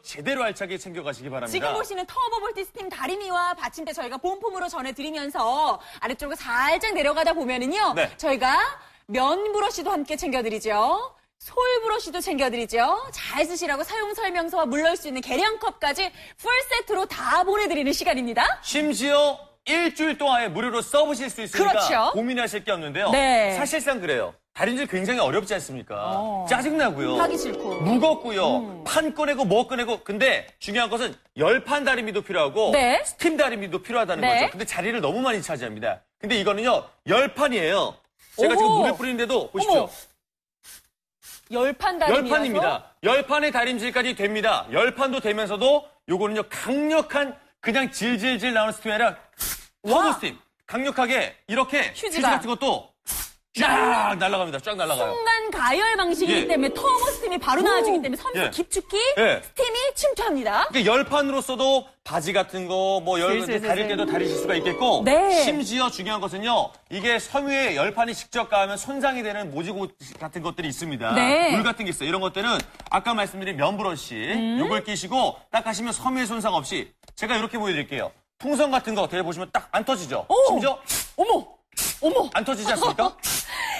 제대로 알차게 챙겨가시기 바랍니다. 지금 보시는 터보볼트 스팀 다리미와 받침대 저희가 본품으로 전해드리면서 아래쪽으로 살짝 내려가다 보면은요. 네. 저희가 면 브러쉬도 함께 챙겨드리죠. 솔 브러쉬도 챙겨드리죠. 잘 쓰시라고 사용 설명서와 물러올 수 있는 계량컵까지 풀세트로 다 보내드리는 시간입니다. 심지어 일주일 동안에 무료로 써보실 수 있으니까 그렇죠. 고민하실 게 없는데요. 네. 사실상 그래요. 다림질 굉장히 어렵지 않습니까? 짜증나고요. 하기 싫고. 무겁고요. 판 꺼내고 뭐 꺼내고. 근데 중요한 것은 열판 다리미도 필요하고 네. 스팀 다리미도 필요하다는 네. 거죠. 근데 자리를 너무 많이 차지합니다. 근데 이거는요. 열판이에요. 제가 오호. 지금 물을 뿌리는데도 보십시오. 어머. 열판 다리미라서? 열판입니다. 열판의 다림질까지 됩니다. 열판도 되면서도 요거는요. 강력한 그냥 질질질 나오는 스팀이 아니라 터보 스팀. 강력하게 이렇게 휴지 같은 것도 쫙 날아갑니다. 쫙 날아가요. 순간 가열 방식이기 예. 때문에 터보 스팀이 바로 나와주기 때문에 섬유 예. 깊숙이 예. 스팀이 침투합니다. 그러니까 열판으로서도 바지 같은 거, 뭐 슬슬슬슬. 다릴 때도 다리실 수가 있겠고, 네. 심지어 중요한 것은요, 이게 섬유에 열판이 직접 가면 손상이 되는 모지고 같은 것들이 있습니다. 네. 물 같은 게 있어요. 이런 것들은 아까 말씀드린 면 브러쉬, 요걸 끼시고 딱 하시면 섬유에 손상 없이 제가 이렇게 보여드릴게요. 풍선 같은 거 대보시면 딱 안 터지죠. 오! 심지어 어머! 안 터지지 않습니까?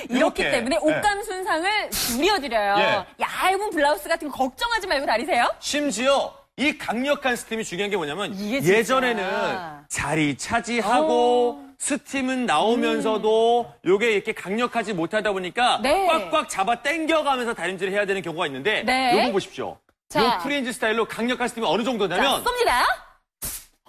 이렇기 이렇게. 때문에 옷감 손상을 줄여드려요. 예. 얇은 블라우스 같은 거 걱정하지 말고 다리세요. 심지어 이 강력한 스팀이 중요한 게 뭐냐면 이게 진짜. 예전에는 자리 차지하고 스팀은 나오면서도 요게 이렇게 강력하지 못하다 보니까 네. 꽉꽉 잡아 당겨가면서 다림질을 해야 되는 경우가 있는데 네. 요거 보십시오. 자. 요 프리엔즈 스타일로 강력한 스팀이 어느 자, 정도냐면 쏩니다.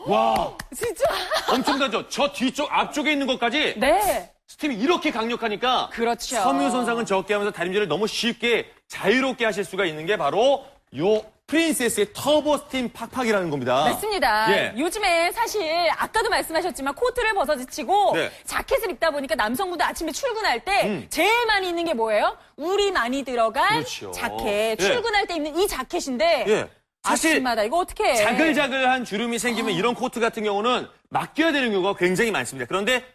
와 진짜. 엄청나죠. 저 뒤쪽 앞쪽에 있는 것까지 네. 스팀이 이렇게 강력하니까 그렇죠. 섬유 손상은 적게 하면서 다림질을 너무 쉽게 자유롭게 하실 수가 있는 게 바로 요 프린세스의 터보 스팀 팍팍이라는 겁니다. 맞습니다. 예. 요즘에 사실 아까도 말씀하셨지만 코트를 벗어지치고 네. 자켓을 입다 보니까 남성분들 아침에 출근할 때 제일 많이 입는 게 뭐예요? 울이 많이 들어간 그렇죠. 자켓. 예. 출근할 때 입는 이 자켓인데 예. 사실 아침마다 이거 어떻게 해? 자글자글한 주름이 생기면 이런 코트 같은 경우는 맡겨야 되는 경우가 굉장히 많습니다. 그런데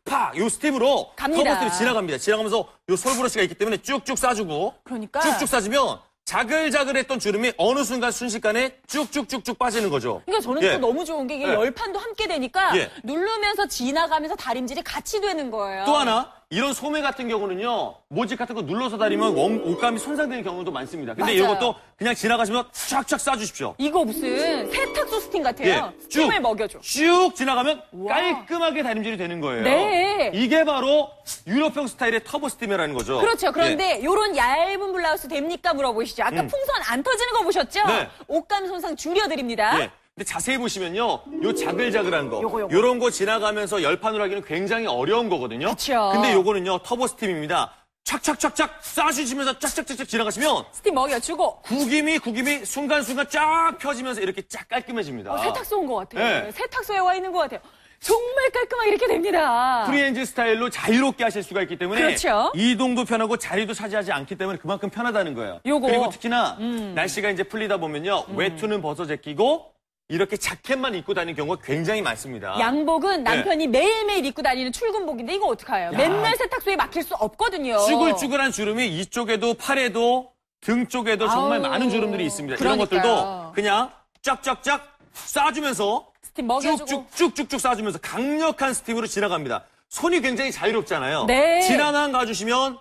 팍팍 요 스팀으로 갑니다. 터보 스팀이 지나갑니다. 지나가면서 요 솔브러쉬가 있기 때문에 쭉쭉 싸주고 그러니까. 쭉쭉 싸주면 자글자글했던 주름이 어느 순간 순식간에 쭉쭉쭉쭉 빠지는 거죠. 그러니까 저는 예. 또 너무 좋은 게 이게 예. 열판도 함께 되니까 예. 누르면서 지나가면서 다림질이 같이 되는 거예요. 또 하나 이런 소매 같은 경우는요 모직 같은 거 눌러서 다리면 옷감이 손상되는 경우도 많습니다. 근데 맞아요. 이것도 그냥 지나가시면 쫙쫙 싸주십시오. 이거 무슨 세탁소 스팀 같아요. 예, 스팀을 먹여줘. 쭉 지나가면 와. 깔끔하게 다림질이 되는 거예요. 네. 이게 바로 유럽형 스타일의 터보 스팀이라는 거죠. 그렇죠. 예. 그런데 요런 얇은 블라우스 됩니까 물어보시죠. 아까 풍선 안 터지는 거 보셨죠? 네. 옷감 손상 줄여드립니다. 예. 근데 자세히 보시면요, 요 자글자글한 거, 요거. 요런 거 지나가면서 열판으로 하기는 굉장히 어려운 거거든요. 그쵸. 근데 요거는요, 터보 스팀입니다. 착착착착 쏴주시면서 쫙쫙쫙쫙 지나가시면 스팀 먹여주고 구김이 순간순간 쫙 펴지면서 이렇게 쫙 깔끔해집니다. 세탁소 온 것 같아요. 네. 세탁소에 와 있는 것 같아요. 정말 깔끔하게 이렇게 됩니다. 프리엔즈 스타일로 자유롭게 하실 수가 있기 때문에 그렇죠. 이동도 편하고 자리도 차지하지 않기 때문에 그만큼 편하다는 거예요. 요거. 그리고 특히나 날씨가 이제 풀리다 보면요. 외투는 벗어 제끼고 이렇게 자켓만 입고 다니는 경우가 굉장히 많습니다. 양복은 남편이 매일매일 입고 다니는 출근복인데 이거 어떡해요? 맨날 세탁소에 막힐 수 없거든요. 쭈글쭈글한 주름이 이쪽에도 팔에도 등 쪽에도 정말 아우, 많은 주름들이 있습니다. 그러니까요. 이런 것들도 그냥 쫙쫙쫙 싸주면서 스팀 먹여주고. 쭉쭉쭉쭉 싸주면서 강력한 스팀으로 지나갑니다. 손이 굉장히 자유롭잖아요. 네. 지나만 가주시면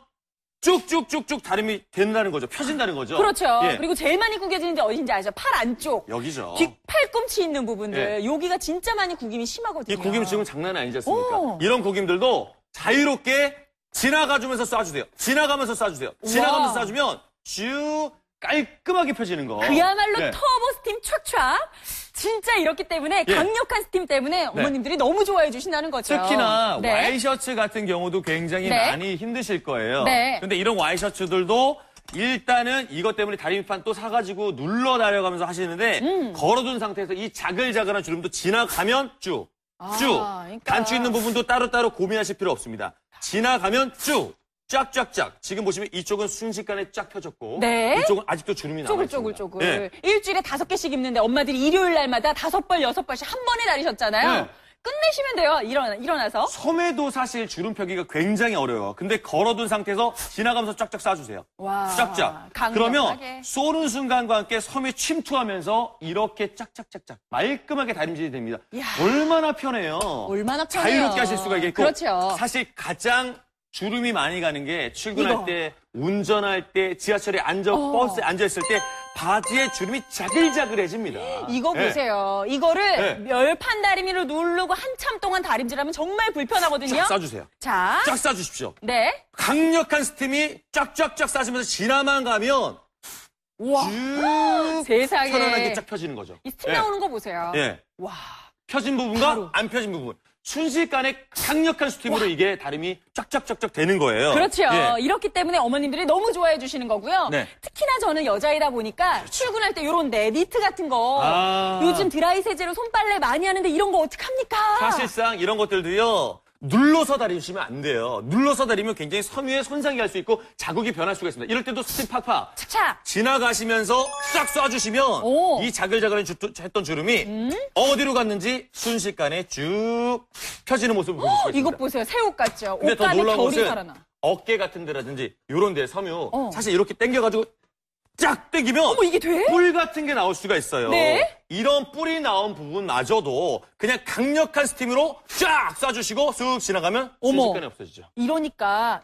쭉쭉쭉쭉 다림이 된다는 거죠. 펴진다는 거죠. 그렇죠. 예. 그리고 제일 많이 구겨지는데 어딘지 아시죠? 팔 안쪽. 여기죠. 팔꿈치 있는 부분들. 예. 여기가 진짜 많이 구김이 심하거든요. 이 구김 지금 장난 아니지 않습니까? 오. 이런 구김들도 자유롭게 지나가주면서 쏴주세요. 지나가면서 쏴주세요. 지나가면서 쏴주면 쭉 깔끔하게 펴지는 거. 그야말로 예. 터보 스팀 촥촥. 진짜 이렇기 때문에 예. 강력한 스팀 때문에 어머님들이 너무 좋아해 주신다는 거죠. 특히나 네. 와이셔츠 같은 경우도 굉장히 네. 많이 힘드실 거예요. 네. 근데 이런 와이셔츠들도 일단은 이것 때문에 다리미판 또 사가지고 눌러 다려가면서 하시는데 걸어둔 상태에서 이 자글자글한 주름도 지나가면 쭉. 그러니까. 단추 있는 부분도 따로따로 고민하실 필요 없습니다. 지나가면 쭉. 쫙쫙쫙. 지금 보시면 이쪽은 순식간에 쫙 펴졌고 네. 이쪽은 아직도 주름이 남아있습니다. 쪼글쪼글. 일주일에 5개씩 입는데 엄마들이 일요일 날마다 5벌, 6벌씩 한 번에 다리셨잖아요. 네. 끝내시면 돼요. 일어나서. 소매도 사실 주름 펴기가 굉장히 어려워요. 근데 걸어둔 상태에서 지나가면서 쫙쫙 쏴주세요. 와. 쫙쫙. 강력하게. 그러면 쏘는 순간과 함께 섬에 침투하면서 이렇게 짝짝짝짝 말끔하게 다림질이 됩니다. 이야. 얼마나 편해요. 얼마나 편해요. 자유롭게 하실 수가 있겠고. 그렇죠. 사실 가장 주름이 많이 가는 게 출근할 이거. 때, 운전할 때, 지하철에 버스에 앉아있을 때 바지에 주름이 자글자글해집니다. 이거 네. 보세요. 이거를 네. 열판 다리미로 누르고 한참 동안 다림질하면 정말 불편하거든요. 쫙 쏴주세요. 자, 쫙 쏴주십시오. 네. 강력한 스팀이 쫙쫙쫙 쏴지면서 지나만 가면 와, 쭉 세상에. 편안하게 쫙 펴지는 거죠. 이 스팀 나오는 거 보세요. 예. 와, 펴진 부분과 바로. 안 펴진 부분. 순식간에 강력한 스팀으로 이게 다림이 쫙쫙쫙쫙 되는 거예요. 그렇죠. 예. 이렇기 때문에 어머님들이 너무 좋아해 주시는 거고요. 네. 특히나 저는 여자이다 보니까 출근할 때 이런 니트 같은 거 아. 요즘 드라이 세제로 손빨래 많이 하는데 이런 거 어떡합니까? 사실상 이런 것들도요. 눌러서 다리시면 안 돼요. 눌러서 다리면 굉장히 섬유에 손상이 갈 수 있고 자국이 변할 수가 있습니다. 이럴 때도 스팀 팍팍 착착. 지나가시면서 싹 쏴주시면 오. 이 자글자글했던 주름이 어디로 갔는지 순식간에 쭉 펴지는 모습을 보실 수가 있습니다. 이것 보세요. 새 옷 같죠? 근데 더 옷감에 놀라운 결이 것은 살아나. 어깨 같은 데라든지 이런 데 섬유 사실 이렇게 당겨가지고 쫙 당기면 어머, 이게 돼? 뿔 같은 게 나올 수가 있어요. 네. 이런 뿔이 나온 부분마저도 그냥 강력한 스팀으로 쫙 쏴주시고 쑥 지나가면 어머. 순식간에 없어지죠. 이러니까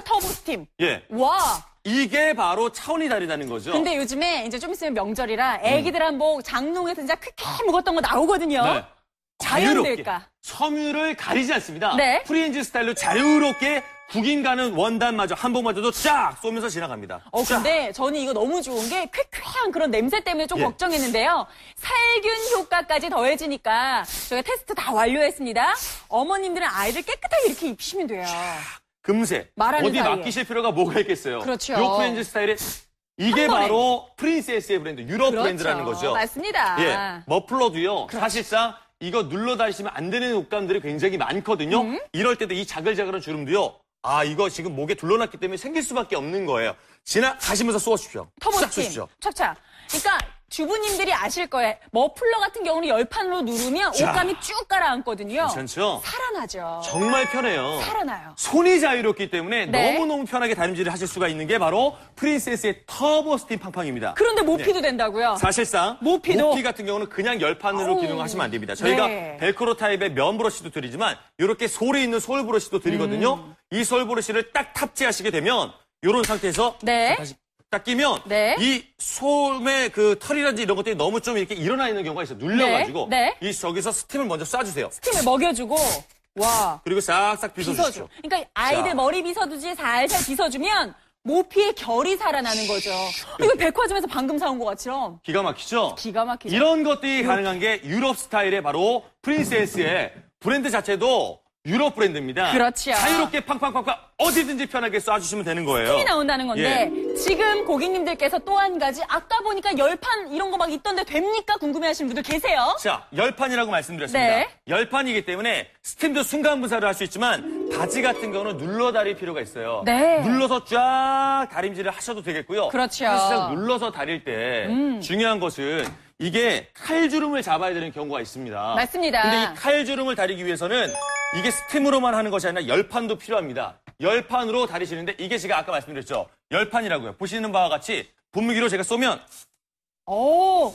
터보 스팀. 예. 와. 이게 바로 차원이 다르다는 거죠. 근데 요즘에 이제 좀 있으면 명절이라 애기들 뭐 장롱에서 진짜 크게 묵었던 거 나오거든요. 네. 자연될까? 섬유를 가리지 않습니다. 네. 프리엔즈 스타일로 자유롭게 국인 가는 원단마저 한복마저도 쫙 쏘면서 지나갑니다. 쫙. 근데 저는 이거 너무 좋은 게 쾌쾌한 그런 냄새 때문에 좀 예. 걱정했는데요. 살균 효과까지 더해지니까 저희가 테스트 다 완료했습니다. 어머님들은 아이들 깨끗하게 이렇게 입히시면 돼요. 금세 말하는 어디 사이에. 맡기실 필요가 뭐가 있겠어요. 그렇죠. 요 프렌즈 스타일의 이게 한 번에. 바로 프린세스의 브랜드, 유럽 브랜드라는 거죠. 맞습니다. 예, 머플러도요. 사실상 이거 눌러 다니시면 안 되는 옷감들이 굉장히 많거든요. 이럴 때도 이 자글자글한 주름도요. 아, 이거 지금 목에 둘러놨기 때문에 생길 수밖에 없는 거예요. 지나가시면서 쏘십시오. 싹 터보스팀. 쏘십시오. 착착. 그러니까 주부님들이 아실 거예요. 머플러 같은 경우는 열판으로 누르면 자. 옷감이 쭉 가라앉거든요. 괜찮죠? 살아나죠. 정말 편해요. 살아나요. 손이 자유롭기 때문에 네. 너무너무 편하게 다림질을 하실 수가 있는 게 바로 프린세스의 터보 스팀 팡팡입니다. 그런데 모피도 된다고요? 사실상 모피도? 모피 같은 경우는 그냥 열판으로 아우. 기능하시면 안 됩니다. 저희가 네. 벨크로 타입의 면 브러쉬도 드리지만 이렇게 솔에 있는 솔 브러쉬도 드리거든요. 이 솔 브러쉬를 딱 탑재하시게 되면 이런 상태에서 네. 다시 딱 끼면 네. 이 솜의 그 털이라든지 이런 것들이 너무 좀 이렇게 일어나 있는 경우가 있어요. 눌려가지고 네. 이 저기서 스팀을 먼저 쏴주세요. 스팀을 먹여주고 와 그리고 싹싹 빗어줘. 빗어주십시오. 그러니까 아이들 자. 머리 빗어주지 살살 빗어주면 모피의 결이 살아나는 거죠. 이거 백화점에서 방금 사온 것 같죠? 기가 막히죠? 기가 막히죠. 이런 것들이 가능한 게 유럽 스타일의 바로 프린세스의 브랜드 자체도 유럽 브랜드입니다. 그렇죠. 자유롭게 팡팡팡팡 어디든지 편하게 쏴주시면 되는 거예요. 힘이 나온다는 건데 지금 고객님들께서 또 한 가지 아까 보니까 열판 이런 거 막 있던데 됩니까? 궁금해하시는 분들 계세요. 자, 열판이라고 말씀드렸습니다. 네. 열판이기 때문에 스팀도 순간 분사를 할 수 있지만 바지 같은 경우는 눌러 다릴 필요가 있어요. 네. 눌러서 쫙 다림질을 하셔도 되겠고요. 그렇죠. 사실상 눌러서 다릴 때 중요한 것은 이게 칼주름을 잡아야 되는 경우가 있습니다. 맞습니다. 근데 이 칼주름을 다리기 위해서는 이게 스팀으로만 하는 것이 아니라 열판도 필요합니다. 열판으로 다리시는데 이게 제가 아까 말씀드렸죠. 열판이라고요. 보시는 바와 같이 분무기로 제가 쏘면 오,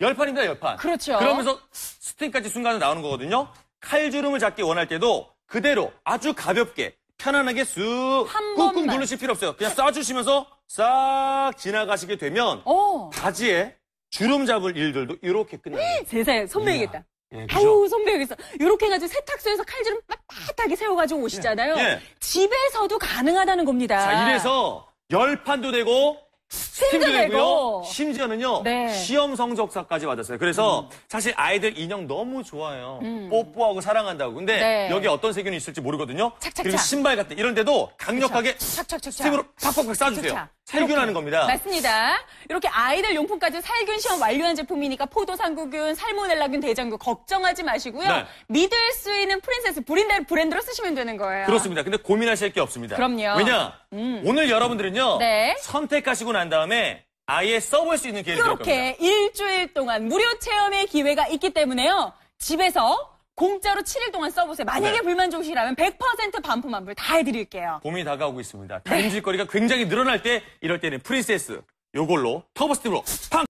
열판입니다, 열판. 그렇죠. 그러면서 스팀까지 순간에 나오는 거거든요. 칼주름을 잡기 원할 때도 그대로 아주 가볍게 편안하게 쑥 한 꾹꾹 번만. 누르실 필요 없어요. 그냥 쏴주시면서 싹 지나가시게 되면 오. 바지에 주름 잡을 일들도 이렇게 끝나요. 세상에 손 베이겠다. 예, 그죠? 아우 손 베이겠어. 이렇게 해가지고 세탁소에서 칼주름 빳빳하게 세워가지고 오시잖아요. 예. 집에서도 가능하다는 겁니다. 자, 이래서 열판도 되고 스팀도 스팀도 되고요. 되고. 심지어는요. 네. 시험 성적사까지 받았어요. 그래서 사실 아이들 인형 너무 좋아요. 뽀뽀하고 사랑한다고. 근데 네. 여기 어떤 세균이 있을지 모르거든요. 착착착. 그리고 신발 같은 이런 데도 강력하게 착착착착. 스팀으로 팍팍팍 쏴주세요. 착착. 살균하는 이렇게. 겁니다. 맞습니다. 이렇게 아이들 용품까지 살균 시험 완료한 제품이니까 포도상구균, 살모넬라균, 대장균 걱정하지 마시고요. 네. 믿을 수 있는 프린세스 브랜드로 쓰시면 되는 거예요. 그렇습니다. 근데 고민하실 게 없습니다. 그럼요. 왜냐? 오늘 여러분들은요. 네. 선택하시고 난 다음에 아예 써볼 수 있는 기회를 드릴 겁니다. 이렇게 일주일 동안 무료 체험의 기회가 있기 때문에요. 집에서 공짜로 7일 동안 써보세요. 만약에 네. 불만족이시라면 100% 반품 환불 다 해드릴게요. 봄이 다가오고 있습니다. 다림질거리가 굉장히 늘어날 때 이럴 때는 프린세스 요걸로 터보 스팀으로 팡!